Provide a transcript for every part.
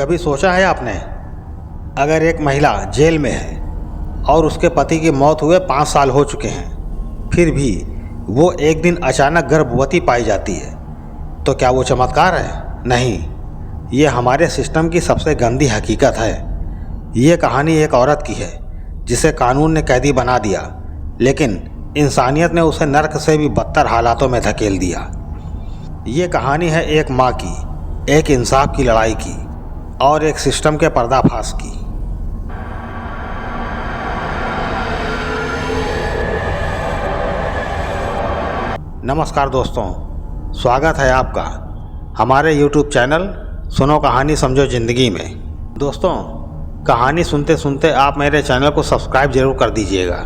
कभी सोचा है आपने, अगर एक महिला जेल में है और उसके पति की मौत हुए 5 साल हो चुके हैं, फिर भी वो एक दिन अचानक गर्भवती पाई जाती है, तो क्या वो चमत्कार है? नहीं, ये हमारे सिस्टम की सबसे गंदी हकीकत है। ये कहानी एक औरत की है जिसे कानून ने कैदी बना दिया, लेकिन इंसानियत ने उसे नर्क से भी बदतर हालातों में धकेल दिया। ये कहानी है एक माँ की, एक इंसाफ की लड़ाई की और एक सिस्टम के पर्दाफाश की। नमस्कार दोस्तों, स्वागत है आपका हमारे YouTube चैनल सुनो कहानी समझो ज़िंदगी में। दोस्तों, कहानी सुनते सुनते आप मेरे चैनल को सब्सक्राइब ज़रूर कर दीजिएगा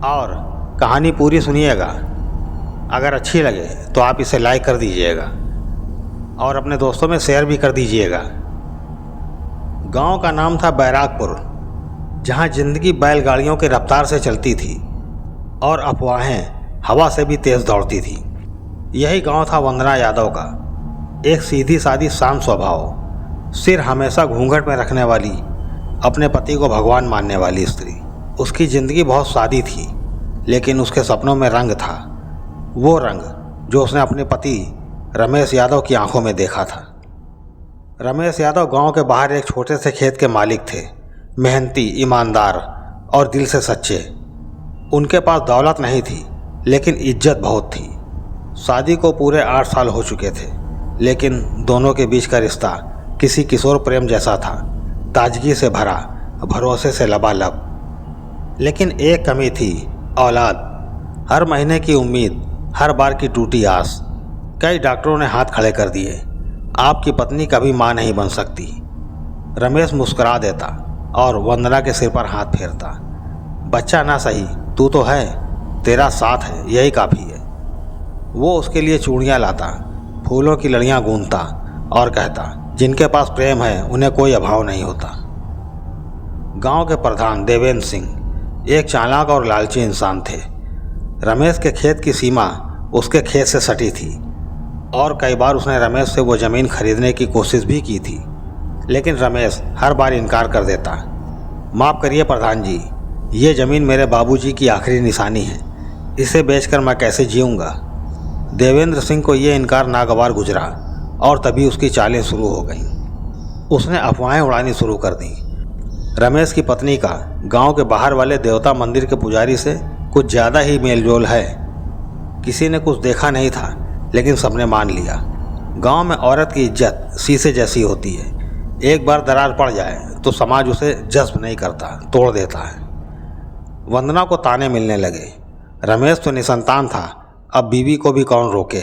और कहानी पूरी सुनिएगा। अगर अच्छी लगे तो आप इसे लाइक कर दीजिएगा और अपने दोस्तों में शेयर भी कर दीजिएगा। गांव का नाम था बैरागपुर, जहां ज़िंदगी बैलगाड़ियों की रफ्तार से चलती थी और अफवाहें हवा से भी तेज़ दौड़ती थी। यही गांव था वंदना यादव का, एक सीधी सादी शांत स्वभाव, सिर हमेशा घूंघट में रखने वाली, अपने पति को भगवान मानने वाली स्त्री। उसकी ज़िंदगी बहुत सादी थी, लेकिन उसके सपनों में रंग था, वो रंग जो उसने अपने पति रमेश यादव की आंखों में देखा था। रमेश यादव गांव के बाहर एक छोटे से खेत के मालिक थे, मेहनती, ईमानदार और दिल से सच्चे। उनके पास दौलत नहीं थी, लेकिन इज्जत बहुत थी। शादी को पूरे 8 साल हो चुके थे, लेकिन दोनों के बीच का रिश्ता किसी किशोर प्रेम जैसा था, ताजगी से भरा, भरोसे से लबालब। लेकिन एक कमी थी, औलाद। हर महीने की उम्मीद, हर बार की टूटी आस। कई डॉक्टरों ने हाथ खड़े कर दिए, आपकी पत्नी कभी मां नहीं बन सकती। रमेश मुस्कुरा देता और वंदना के सिर पर हाथ फेरता। बच्चा ना सही, तू तो है, तेरा साथ है, यही काफ़ी है। वो उसके लिए चूड़ियाँ लाता, फूलों की लड़ियाँ गूंथता और कहता, जिनके पास प्रेम है उन्हें कोई अभाव नहीं होता। गांव के प्रधान देवेंद्र सिंह एक चालाक और लालची इंसान थे। रमेश के खेत की सीमा उसके खेत से सटी थी और कई बार उसने रमेश से वो ज़मीन खरीदने की कोशिश भी की थी, लेकिन रमेश हर बार इनकार कर देता। माफ़ करिए प्रधान जी, ये ज़मीन मेरे बाबूजी की आखिरी निशानी है, इसे बेचकर मैं कैसे जीऊँगा। देवेंद्र सिंह को ये इनकार नागवार गुजरा और तभी उसकी चालें शुरू हो गईं। उसने अफवाहें उड़ानी शुरू कर दी। रमेश की पत्नी का गांव के बाहर वाले देवता मंदिर के पुजारी से कुछ ज़्यादा ही मेलजोल है। किसी ने कुछ देखा नहीं था, लेकिन सबने मान लिया। गांव में औरत की इज्जत शीशे जैसी होती है, एक बार दरार पड़ जाए तो समाज उसे जज्ब नहीं करता, तोड़ देता है। वंदना को ताने मिलने लगे। रमेश तो निसंतान था, अब बीवी को भी कौन रोके।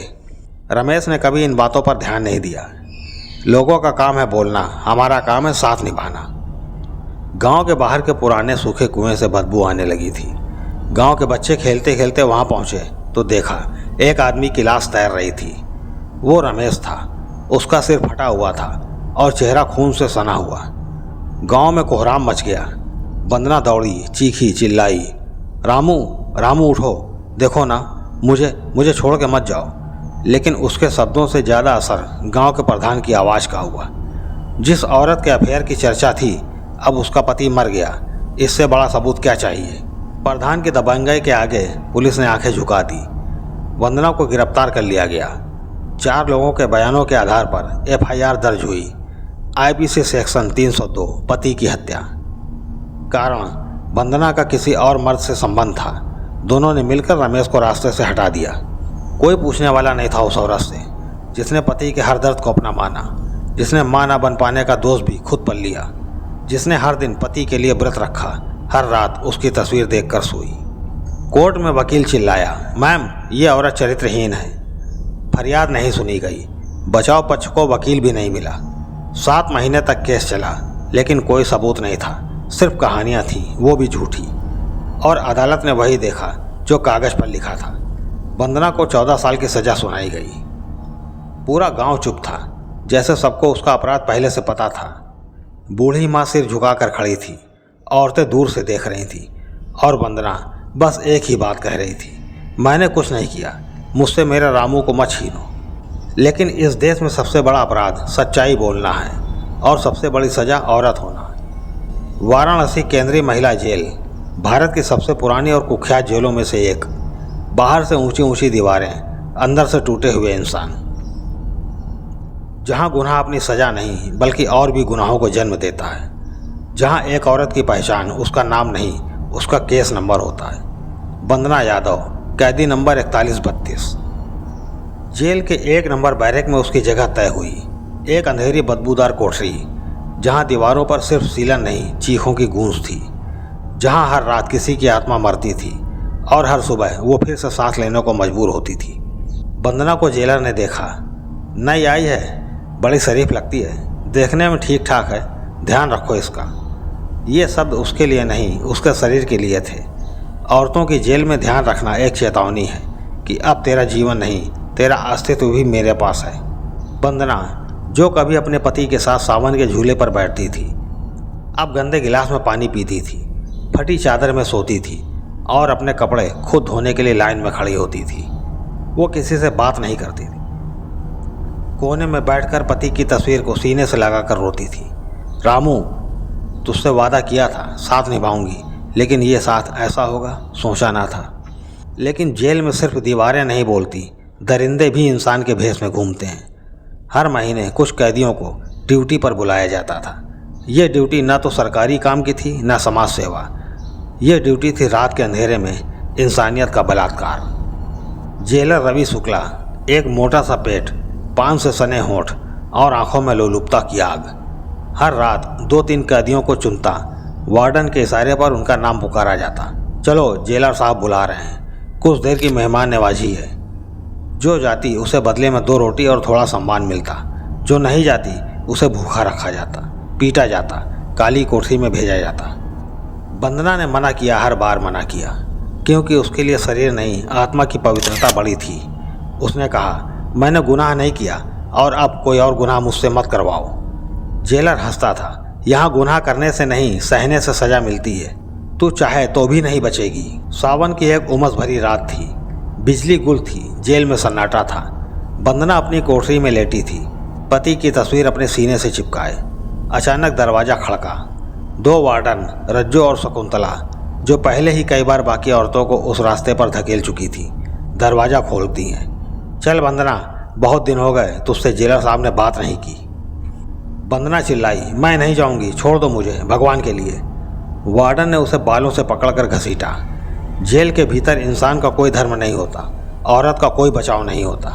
रमेश ने कभी इन बातों पर ध्यान नहीं दिया। लोगों का काम है बोलना, हमारा काम है साथ निभाना। गांव के बाहर के पुराने सूखे कुएं से बदबू आने लगी थी। गांव के बच्चे खेलते खेलते वहां पहुंचे तो देखा एक आदमी की लाश तैर रही थी। वो रमेश था। उसका सिर फटा हुआ था और चेहरा खून से सना हुआ। गांव में कोहराम मच गया। वंदना दौड़ी, चीखी, चिल्लाई, रामू रामू उठो, देखो ना, मुझे छोड़ के मत जाओ। लेकिन उसके शब्दों से ज़्यादा असर गांव के प्रधान की आवाज़ का हुआ। जिस औरत के अफेयर की चर्चा थी, अब उसका पति मर गया, इससे बड़ा सबूत क्या चाहिए। प्रधान की दबंगई के आगे पुलिस ने आंखें झुका दी। वंदना को गिरफ्तार कर लिया गया। 4 लोगों के बयानों के आधार पर FIR दर्ज हुई। IPC सेक्शन 302 पति की हत्या। कारण वंदना का किसी और मर्द से संबंध था। दोनों ने मिलकर रमेश को रास्ते से हटा दिया। कोई पूछने वाला नहीं था उस औरत से, जिसने पति के हर दर्द को अपना माना, जिसने मां ना बन पाने का दोष भी खुद पर लिया, जिसने हर दिन पति के लिए व्रत रखा, हर रात उसकी तस्वीर देखकर सोई। कोर्ट में वकील चिल्लाया, मैम, ये औरत चरित्रहीन है। फरियाद नहीं सुनी गई। बचाव पक्ष को वकील भी नहीं मिला। 7 महीने तक केस चला, लेकिन कोई सबूत नहीं था, सिर्फ कहानियाँ थीं, वो भी झूठी। और अदालत ने वही देखा जो कागज़ पर लिखा था। वंदना को 14 साल की सज़ा सुनाई गई। पूरा गांव चुप था, जैसे सबको उसका अपराध पहले से पता था। बूढ़ी माँ सिर झुकाकर खड़ी थी, औरतें दूर से देख रही थीं और वंदना बस एक ही बात कह रही थी, मैंने कुछ नहीं किया, मुझसे मेरे रामू को मत छीनो। लेकिन इस देश में सबसे बड़ा अपराध सच्चाई बोलना है। और सबसे बड़ी सज़ा औरत होना। वाराणसी केंद्रीय महिला जेल भारत की सबसे पुरानी और कुख्यात जेलों में से एक। बाहर से ऊंची ऊंची दीवारें, अंदर से टूटे हुए इंसान। जहां गुनाह अपनी सज़ा नहीं बल्कि और भी गुनाहों को जन्म देता है। जहां एक औरत की पहचान उसका नाम नहीं, उसका केस नंबर होता है। वंदना यादव, कैदी नंबर 4132। जेल के 1 नंबर बैरक में उसकी जगह तय हुई। एक अंधेरी बदबूदार कोठरी, जहां दीवारों पर सिर्फ सीलन नहीं, चीखों की गूंज थी। जहां हर रात किसी की आत्मा मरती थी और हर सुबह वो फिर से सांस लेने को मजबूर होती थी। वंदना को जेलर ने देखा। नई आई है, बड़ी शरीफ लगती है, देखने में ठीक ठाक है, ध्यान रखो इसका। ये शब्द उसके लिए नहीं, उसके शरीर के लिए थे। औरतों की जेल में ध्यान रखना एक चेतावनी है कि अब तेरा जीवन नहीं, तेरा अस्तित्व भी मेरे पास है। वंदना, जो कभी अपने पति के साथ सावन के झूले पर बैठती थी, अब गंदे गिलास में पानी पीती थी, फटी चादर में सोती थी और अपने कपड़े खुद धोने के लिए लाइन में खड़ी होती थी। वो किसी से बात नहीं करती थी। कोने में बैठकर पति की तस्वीर को सीने से लगाकर रोती थी। रामू, तुझसे वादा किया था, साथ निभाऊंगी, लेकिन ये साथ ऐसा होगा सोचा ना था। लेकिन जेल में सिर्फ दीवारें नहीं बोलती, दरिंदे भी इंसान के भेष में घूमते हैं। हर महीने कुछ कैदियों को ड्यूटी पर बुलाया जाता था। ये ड्यूटी ना तो सरकारी काम की थी, ना समाज सेवा। ये ड्यूटी थी रात के अंधेरे में इंसानियत का बलात्कार। जेलर रवि शुक्ला, एक मोटा सा पेट, पान से सने होंठ और आंखों में लोलुपता की आग। हर रात 2-3 कैदियों को चुनता, वार्डन के इशारे पर उनका नाम पुकारा जाता। चलो, जेलर साहब बुला रहे हैं, कुछ देर की मेहमान नवाजी है। जो जाती उसे बदले में 2 रोटी और थोड़ा सम्मान मिलता। जो नहीं जाती उसे भूखा रखा जाता, पीटा जाता, काली कोठरी में भेजा जाता। वंदना ने मना किया, हर बार मना किया, क्योंकि उसके लिए शरीर नहीं, आत्मा की पवित्रता बड़ी थी। उसने कहा, मैंने गुनाह नहीं किया और अब कोई और गुनाह मुझसे मत करवाओ। जेलर हंसता था। यहाँ गुनाह करने से नहीं, सहने से सजा मिलती है। तू चाहे तो भी नहीं बचेगी। सावन की एक उमस भरी रात थी। बिजली गुल थी, जेल में सन्नाटा था। वंदना अपनी कोठरी में लेटी थी, पति की तस्वीर अपने सीने से चिपकाए। अचानक दरवाज़ा खड़का। 2 वार्डन, रज्जो और शकुंतला, जो पहले ही कई बार बाकी औरतों को उस रास्ते पर धकेल चुकी थी, दरवाज़ा खोलती हैं। चल वंदना, बहुत दिन हो गए तुझसे जेलर साहब ने बात नहीं की। वंदना चिल्लाई, मैं नहीं जाऊंगी, छोड़ दो मुझे, भगवान के लिए। वार्डन ने उसे बालों से पकड़कर घसीटा। जेल के भीतर इंसान का कोई धर्म नहीं होता, औरत का कोई बचाव नहीं होता।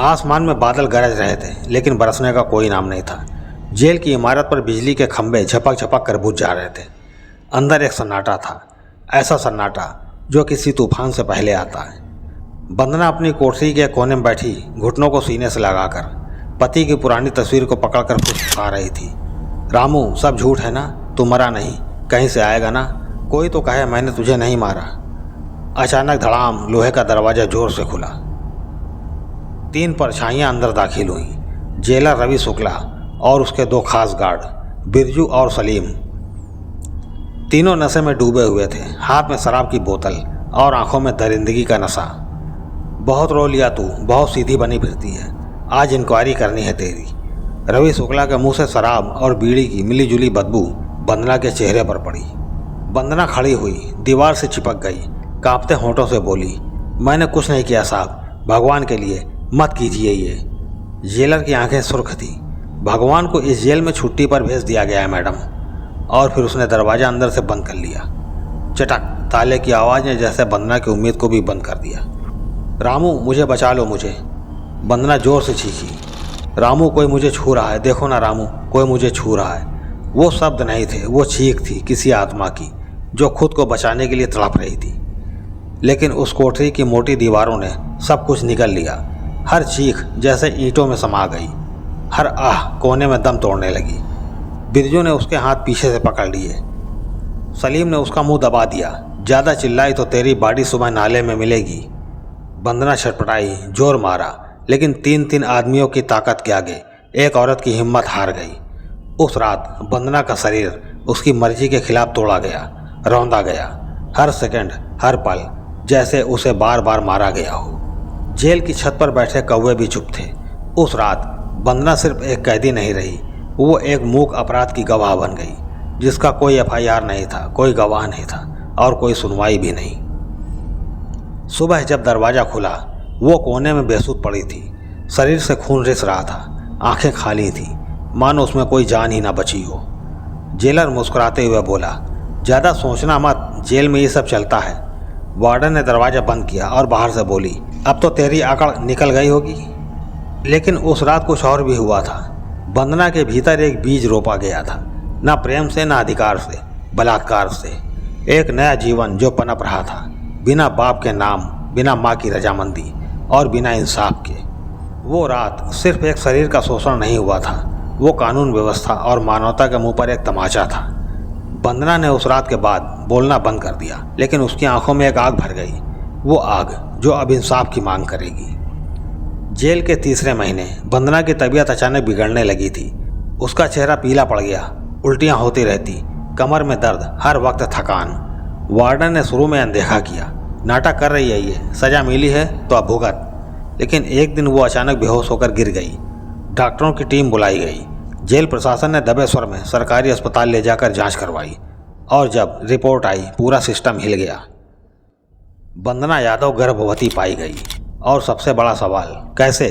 आसमान में बादल गरज रहे थे, लेकिन बरसने का कोई नाम नहीं था। जेल की इमारत पर बिजली के खंभे झपक झपक कर बुझ जा रहे थे। अंदर एक सन्नाटा था, ऐसा सन्नाटा जो किसी तूफान से पहले आता है। वंदना अपनी कोठरी के कोने में बैठी, घुटनों को सीने से लगाकर पति की पुरानी तस्वीर को पकड़कर फुसफुसा रही थी। रामू, सब झूठ है ना? तू मरा नहीं, कहीं से आएगा ना? कोई तो कहे मैंने तुझे नहीं मारा। अचानक धड़ाम, लोहे का दरवाज़ा जोर से खुला। 3 परछाइयाँ अंदर दाखिल हुईं। जेलर रवि शुक्ला और उसके 2 खास गार्ड, बिरजू और सलीम। तीनों नशे में डूबे हुए थे, हाथ में शराब की बोतल और आंखों में दरिंदगी का नशा। बहुत रो लिया तू, बहुत सीधी बनी फिरती है, आज इंक्वायरी करनी है तेरी। रवि शुक्ला के मुंह से शराब और बीड़ी की मिलीजुली बदबू वंदना के चेहरे पर पड़ी। वंदना खड़ी हुई, दीवार से चिपक गई, कांपते होंठों से बोली, मैंने कुछ नहीं किया साहब, भगवान के लिए मत कीजिए ये। जेलर की आंखें सुर्ख थी। भगवान को इस जेल में छुट्टी पर भेज दिया गया है मैडम। और फिर उसने दरवाज़ा अंदर से बंद कर लिया। चटक, ताले की आवाज़ ने जैसे वंदना की उम्मीद को भी बंद कर दिया। रामू, मुझे बचा लो मुझे। वंदना जोर से चीखी, रामू, कोई मुझे छू रहा है, देखो ना रामू, कोई मुझे छू रहा है। वो शब्द नहीं थे, वो चीख थी किसी आत्मा की जो खुद को बचाने के लिए तड़प रही थी। लेकिन उस कोठरी की मोटी दीवारों ने सब कुछ निगल लिया। हर चीख जैसे ईंटों में समा गई, हर आह कोने में दम तोड़ने लगी। बिरजू ने उसके हाथ पीछे से पकड़ लिए। सलीम ने उसका मुंह दबा दिया, ज़्यादा चिल्लाई तो तेरी बॉडी सुबह नाले में मिलेगी। वंदना छटपटाई, जोर मारा, लेकिन 3 आदमियों की ताकत के आगे एक औरत की हिम्मत हार गई। उस रात वंदना का शरीर उसकी मर्जी के खिलाफ तोड़ा गया, रौंदा गया। हर सेकंड, हर पल जैसे उसे बार बार मारा गया हो। जेल की छत पर बैठे कौवे भी चुप थे। उस रात वंदना सिर्फ एक कैदी नहीं रही, वो एक मूक अपराध की गवाह बन गई, जिसका कोई एफआईआर नहीं था, कोई गवाह नहीं था और कोई सुनवाई भी नहीं। सुबह जब दरवाज़ा खुला, वो कोने में बेसुध पड़ी थी। शरीर से खून रिस रहा था, आंखें खाली थी, मानो उसमें कोई जान ही ना बची हो। जेलर मुस्कुराते हुए बोला, ज़्यादा सोचना मत, जेल में ये सब चलता है। वार्डन ने दरवाज़ा बंद किया और बाहर से बोली, अब तो तेरी अकड़ निकल गई होगी। लेकिन उस रात कुछ और भी हुआ था। वंदना के भीतर एक बीज रोपा गया था, ना प्रेम से, ना अधिकार से, बलात्कार से। एक नया जीवन जो पनप रहा था, बिना बाप के नाम, बिना माँ की रजामंदी और बिना इंसाफ के। वो रात सिर्फ एक शरीर का शोषण नहीं हुआ था, वो कानून व्यवस्था और मानवता के मुंह पर एक तमाचा था। वंदना ने उस रात के बाद बोलना बंद कर दिया, लेकिन उसकी आंखों में एक आग भर गई, वो आग जो अब इंसाफ की मांग करेगी। जेल के तीसरे महीने वंदना की तबीयत अचानक बिगड़ने लगी थी। उसका चेहरा पीला पड़ गया, उल्टियां होती रहती, कमर में दर्द, हर वक्त थकान। वार्डन ने शुरू में अनदेखा किया, नाटक कर रही है ये, सजा मिली है तो अब भुगत। लेकिन एक दिन वो अचानक बेहोश होकर गिर गई। डॉक्टरों की टीम बुलाई गई। जेल प्रशासन ने दबे स्वर में सरकारी अस्पताल ले जाकर जांच करवाई और जब रिपोर्ट आई, पूरा सिस्टम हिल गया। वंदना यादव गर्भवती पाई गई और सबसे बड़ा सवाल, कैसे?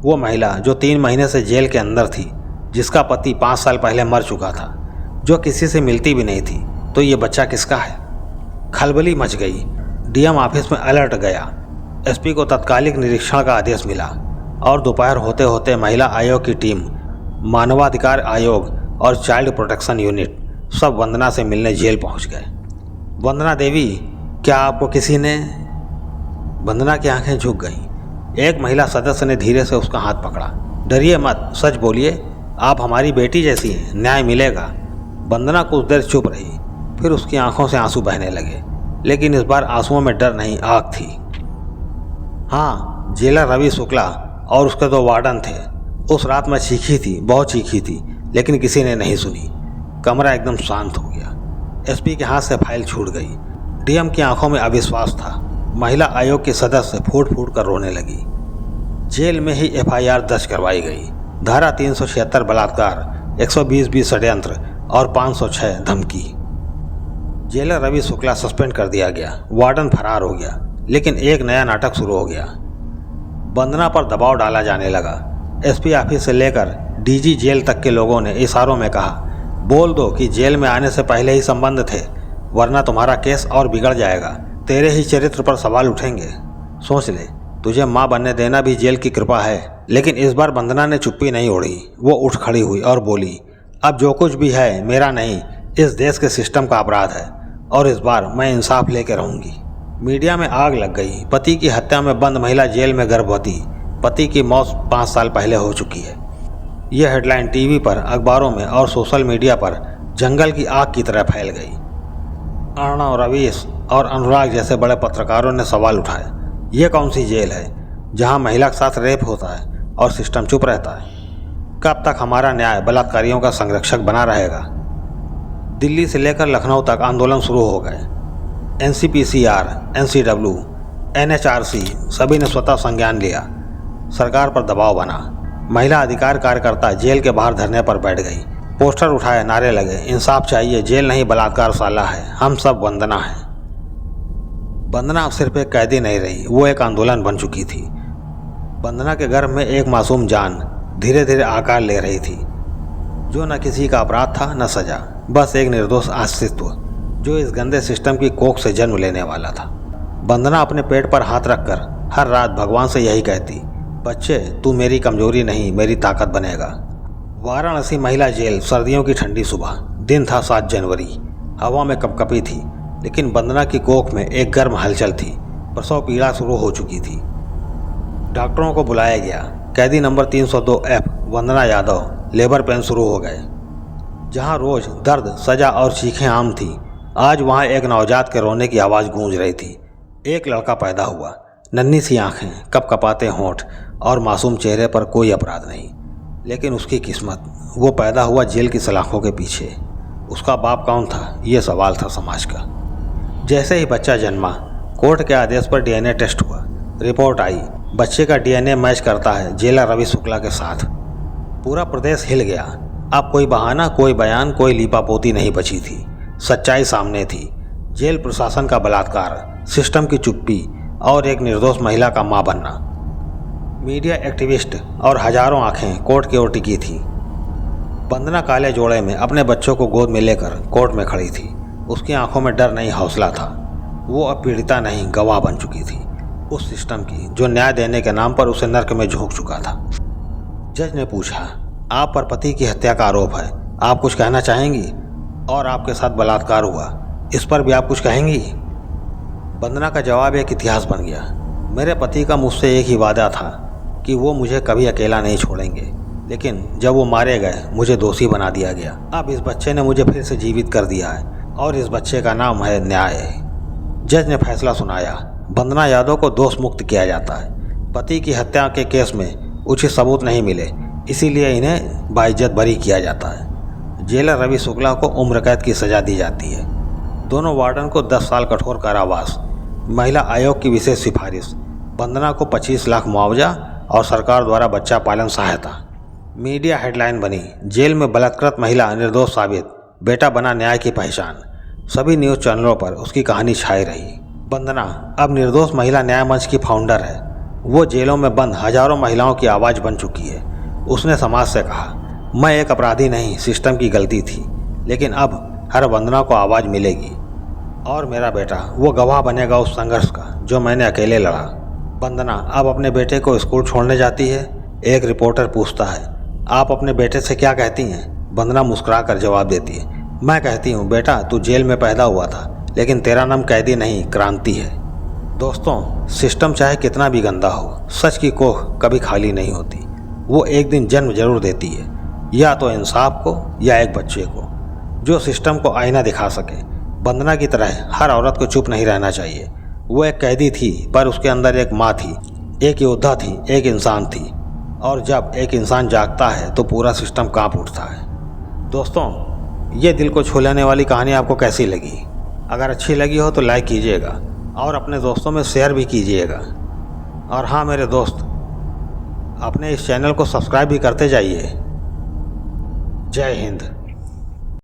वो महिला जो 3 महीने से जेल के अंदर थी, जिसका पति 5 साल पहले मर चुका था, जो किसी से मिलती भी नहीं थी, तो ये बच्चा किसका है? खलबली मच गई। डीएम ऑफिस में अलर्ट गया। एसपी को तत्कालिक निरीक्षण का आदेश मिला और दोपहर होते होते महिला आयोग की टीम, मानवाधिकार आयोग और चाइल्ड प्रोटेक्शन यूनिट सब वंदना से मिलने जेल पहुंच गए। वंदना देवी, क्या आपको किसी ने? वंदना की आंखें झुक गईं। एक महिला सदस्य ने धीरे से उसका हाथ पकड़ा। डरिए मत, सच बोलिए, आप हमारी बेटी जैसी हैं, न्याय मिलेगा। वंदना कुछ देर चुप रही, फिर उसकी आंखों से आंसू बहने लगे, लेकिन इस बार आंसुओं में डर नहीं, आग थी। हाँ, जेलर रवि शुक्ला और उसके 2 वार्डन थे। उस रात मैं चीखी थी, बहुत चीखी थी, लेकिन किसी ने नहीं सुनी। कमरा एकदम शांत हो गया। एसपी के हाथ से फाइल छूट गई। डीएम की आंखों में अविश्वास था। महिला आयोग के सदस्य फूट फूट कर रोने लगी। जेल में ही एफआईआर दर्ज करवाई गई। धारा 376 बलात्कार, 120 षड्यंत्र और 506 धमकी। जेलर रवि शुक्ला सस्पेंड कर दिया गया। वार्डन फरार हो गया, लेकिन एक नया नाटक शुरू हो गया। वंदना पर दबाव डाला जाने लगा। एसपी ऑफिस से लेकर डीजी जेल तक के लोगों ने इशारों में कहा, बोल दो कि जेल में आने से पहले ही संबंध थे, वरना तुम्हारा केस और बिगड़ जाएगा, तेरे ही चरित्र पर सवाल उठेंगे। सोच ले, तुझे माँ बनने देना भी जेल की कृपा है। लेकिन इस बार वंदना ने चुप्पी नहीं ओढ़ी। वो उठ खड़ी हुई और बोली, अब जो कुछ भी है मेरा नहीं, इस देश के सिस्टम का अपराध है और इस बार मैं इंसाफ लेकर रहूँगी। मीडिया में आग लग गई। पति की हत्या में बंद महिला जेल में गर्भवती, पति की मौत 5 साल पहले हो चुकी है। यह हेडलाइन टीवी पर, अखबारों में और सोशल मीडिया पर जंगल की आग की तरह फैल गई। अर्णव, रवीश और अनुराग जैसे बड़े पत्रकारों ने सवाल उठाए, ये कौन सी जेल है जहां महिला के साथ रेप होता है और सिस्टम चुप रहता है? कब तक हमारा न्याय बलात्कारियों का संरक्षक बना रहेगा? दिल्ली से लेकर लखनऊ तक आंदोलन शुरू हो गए। एनसीपीसीआर, एनसीडब्ल्यू, एनएचआरसी सभी ने स्वतः संज्ञान लिया। सरकार पर दबाव बना। महिला अधिकार कार्यकर्ता जेल के बाहर धरने पर बैठ गई। पोस्टर उठाए, नारे लगे, इंसाफ चाहिए, जेल नहीं बलात्कारशाला है, हम सब वंदना है। वंदना अब सिर्फ एक कैदी नहीं रही, वो एक आंदोलन बन चुकी थी। वंदना के गर्भ में एक मासूम जान धीरे धीरे आकार ले रही थी, जो न किसी का अपराध था न सजा, बस एक निर्दोष अस्तित्व जो इस गंदे सिस्टम की कोख से जन्म लेने वाला था। वंदना अपने पेट पर हाथ रखकर हर रात भगवान से यही कहती, बच्चे, तू मेरी कमजोरी नहीं, मेरी ताकत बनेगा। वाराणसी महिला जेल, सर्दियों की ठंडी सुबह, दिन था 7 जनवरी। हवा में कपकपी थी, लेकिन वंदना की कोख में एक गर्म हलचल थी। प्रसव पीड़ा शुरू हो चुकी थी। डॉक्टरों को बुलाया गया। कैदी नंबर 302F वंदना यादव लेबर पेन शुरू हो गए। जहां रोज दर्द, सजा और चीखें आम थी, आज वहां एक नवजात के रोने की आवाज़ गूंज रही थी। एक लड़का पैदा हुआ, नन्ही सी आंखें, कपकपाते होंठ और मासूम चेहरे पर कोई अपराध नहीं। लेकिन उसकी किस्मत, वो पैदा हुआ जेल की सलाखों के पीछे। उसका बाप कौन था, ये सवाल था समाज का। जैसे ही बच्चा जन्मा, कोर्ट के आदेश पर डीएनए टेस्ट हुआ। रिपोर्ट आई, बच्चे का डीएनए मैच करता है जेलर रवि शुक्ला के साथ। पूरा प्रदेश हिल गया। अब कोई बहाना, कोई बयान, कोई लीपापोती नहीं बची थी। सच्चाई सामने थी। जेल प्रशासन का बलात्कार, सिस्टम की चुप्पी और एक निर्दोष महिला का मां बनना। मीडिया एक्टिविस्ट और हजारों आंखें कोर्ट की ओर टिकी थी। वंदना काले जोड़े में अपने बच्चों को गोद में लेकर कोर्ट में खड़ी थी। उसकी आंखों में डर नहीं, हौसला था। वो अब पीड़िता नहीं, गवाह बन चुकी थी उस सिस्टम की जो न्याय देने के नाम पर उसे नर्क में झोंक चुका था। जज ने पूछा, आप पर पति की हत्या का आरोप है, आप कुछ कहना चाहेंगी? और आपके साथ बलात्कार हुआ, इस पर भी आप कुछ कहेंगी? वंदना का जवाब एक इतिहास बन गया। मेरे पति का मुझसे एक ही वादा था कि वो मुझे कभी अकेला नहीं छोड़ेंगे, लेकिन जब वो मारे गए मुझे दोषी बना दिया गया। अब इस बच्चे ने मुझे फिर से जीवित कर दिया है और इस बच्चे का नाम है न्याय। जज ने फैसला सुनाया, वंदना यादव को दोष मुक्त किया जाता है। पति की हत्या के केस में उचित सबूत नहीं मिले, इसीलिए इन्हें बाइज्जत बरी किया जाता है। जेलर रवि शुक्ला को उम्र कैद की सजा दी जाती है। दोनों वार्डन को 10 साल कठोर कारावास। महिला आयोग की विशेष सिफारिश, वंदना को 25 लाख मुआवजा और सरकार द्वारा बच्चा पालन सहायता। मीडिया हेडलाइन बनी, जेल में बलात्कृत महिला निर्दोष साबित, बेटा बना न्याय की पहचान। सभी न्यूज़ चैनलों पर उसकी कहानी छाई रही। वंदना अब निर्दोष महिला न्याय मंच की फाउंडर है। वो जेलों में बंद हजारों महिलाओं की आवाज़ बन चुकी है। उसने समाज से कहा, मैं एक अपराधी नहीं, सिस्टम की गलती थी, लेकिन अब हर वंदना को आवाज़ मिलेगी और मेरा बेटा वो गवाह बनेगा उस संघर्ष का जो मैंने अकेले लड़ा। वंदना अब अपने बेटे को स्कूल छोड़ने जाती है। एक रिपोर्टर पूछता है, आप अपने बेटे से क्या कहती हैं? वंदना मुस्कुरा कर जवाब देती है, मैं कहती हूँ, बेटा तू जेल में पैदा हुआ था, लेकिन तेरा नाम कैदी नहीं, क्रांति है। दोस्तों, सिस्टम चाहे कितना भी गंदा हो, सच की कोख कभी खाली नहीं होती। वो एक दिन जन्म जरूर देती है, या तो इंसाफ को या एक बच्चे को जो सिस्टम को आईना दिखा सके। वंदना की तरह हर औरत को चुप नहीं रहना चाहिए। वो एक कैदी थी, पर उसके अंदर एक माँ थी, एक योद्धा थी, एक इंसान थी। और जब एक इंसान जागता है तो पूरा सिस्टम कांप उठता है। दोस्तों, ये दिल को छू लेने वाली कहानी आपको कैसी लगी? अगर अच्छी लगी हो तो लाइक कीजिएगा और अपने दोस्तों में शेयर भी कीजिएगा। और हाँ मेरे दोस्त, अपने इस चैनल को सब्सक्राइब भी करते जाइए। जय हिंद।